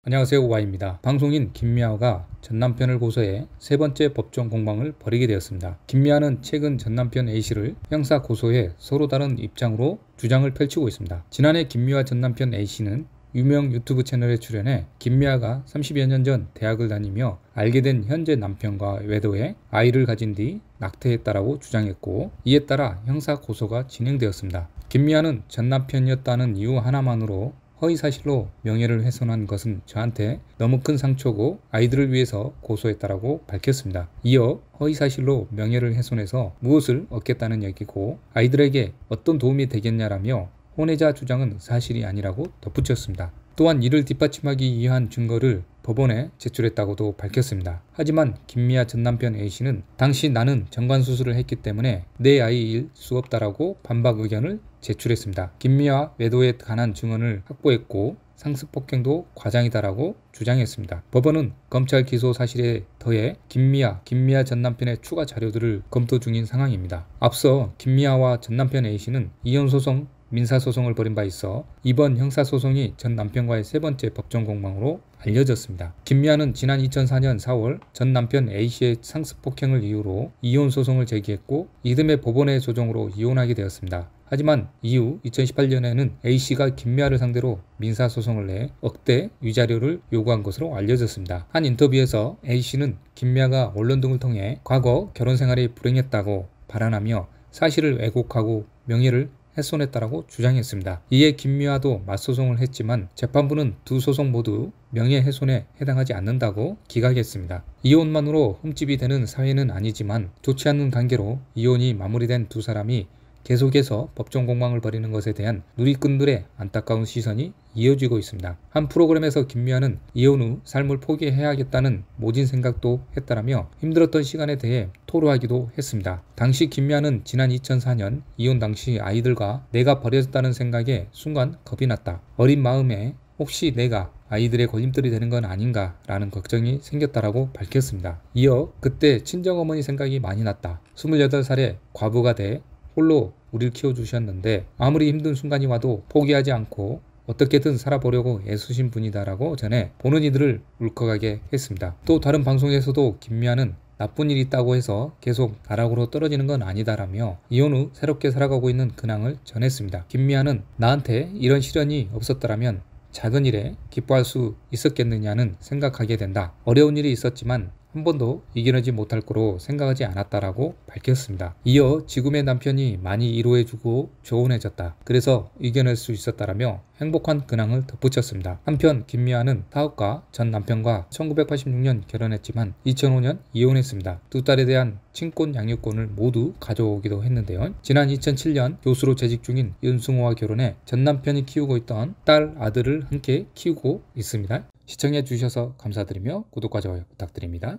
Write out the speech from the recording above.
안녕하세요, 오와입니다. 방송인 김미아가 전남편을 고소해 세 번째 법정 공방을 벌이게 되었습니다. 김미아는 최근 전남편 A씨를 형사 고소해 서로 다른 입장으로 주장을 펼치고 있습니다. 지난해 김미아 전남편 A씨는 유명 유튜브 채널에 출연해 김미아가 30여 년 전 대학을 다니며 알게 된 현재 남편과 외도해 아이를 가진 뒤 낙태했다라고 주장했고, 이에 따라 형사 고소가 진행되었습니다. 김미아는 전남편이었다는 이유 하나만으로 허위사실로 명예를 훼손한 것은 저한테 너무 큰 상처고 아이들을 위해서 고소했다라고 밝혔습니다. 이어 허위사실로 명예를 훼손해서 무엇을 얻겠다는 얘기고 아이들에게 어떤 도움이 되겠냐라며 혼외자 주장은 사실이 아니라고 덧붙였습니다. 또한 이를 뒷받침하기 위한 증거를 법원에 제출했다고도 밝혔습니다. 하지만 김미아 전남편 A씨는 당시 나는 정관수술을 했기 때문에 내 아이일 수 없다라고 반박 의견을 제출했습니다. 김미아 외도에 관한 증언을 확보했고 상습폭행도 과장이다라고 주장했습니다. 법원은 검찰 기소 사실에 더해 김미아 전남편의 추가 자료들을 검토 중인 상황입니다. 앞서 김미아와 전남편 A씨는 이혼소송 민사소송을 벌인 바 있어 이번 형사소송이 전 남편과의 세 번째 법정 공방으로 알려졌습니다. 김미아는 지난 2004년 4월 전 남편 A씨의 상습폭행을 이유로 이혼소송을 제기했고 이듬해 법원의 조정으로 이혼하게 되었습니다. 하지만 이후 2018년에는 A씨가 김미아를 상대로 민사소송을 내 억대 위자료를 요구한 것으로 알려졌습니다. 한 인터뷰에서 A씨는 김미아가 언론 등을 통해 과거 결혼생활이 불행했다고 발언하며 사실을 왜곡하고 명예를 훼손했다라고 주장했습니다. 이에 김미아도 맞소송을 했지만 재판부는 두 소송 모두 명예훼손에 해당하지 않는다고 기각했습니다. 이혼만으로 흠집이 되는 사회는 아니지만 좋지 않는 관계로 이혼이 마무리된 두 사람이 계속해서 법정 공방을 벌이는 것에 대한 누리꾼들의 안타까운 시선이 이어지고 있습니다. 한 프로그램에서 김미아는 이혼 후 삶을 포기해야겠다는 모진 생각도 했다라며 힘들었던 시간에 대해 토로하기도 했습니다. 당시 김미아는 지난 2004년 이혼 당시 아이들과 내가 버려졌다는 생각에 순간 겁이 났다. 어린 마음에 혹시 내가 아이들의 걸림돌이 되는 건 아닌가 라는 걱정이 생겼다라고 밝혔습니다. 이어 그때 친정어머니 생각이 많이 났다. 28살에 과부가 돼 홀로 우리를 키워주셨는데 아무리 힘든 순간이 와도 포기하지 않고 어떻게든 살아보려고 애쓰신 분이다라고 전해 보는 이들을 울컥하게 했습니다. 또 다른 방송에서도 김미아는 나쁜 일이 있다고 해서 계속 나락으로 떨어지는 건 아니다라며 이혼 후 새롭게 살아가고 있는 근황을 전했습니다. 김미아는 나한테 이런 시련이 없었더라면 작은 일에 기뻐할 수 있었겠느냐는 생각하게 된다. 어려운 일이 있었지만 한 번도 이겨내지 못할 거로 생각하지 않았다라고 밝혔습니다. 이어 지금의 남편이 많이 위로해주고 조언해줬다. 그래서 이겨낼 수 있었다라며 행복한 근황을 덧붙였습니다. 한편 김미아는 사업가 전 남편과 1986년 결혼했지만 2005년 이혼했습니다. 두 딸에 대한 친권 양육권을 모두 가져오기도 했는데요. 지난 2007년 교수로 재직 중인 윤승호와 결혼해 전 남편이 키우고 있던 딸 아들을 함께 키우고 있습니다. 시청해 주셔서 감사드리며 구독과 좋아요 부탁드립니다.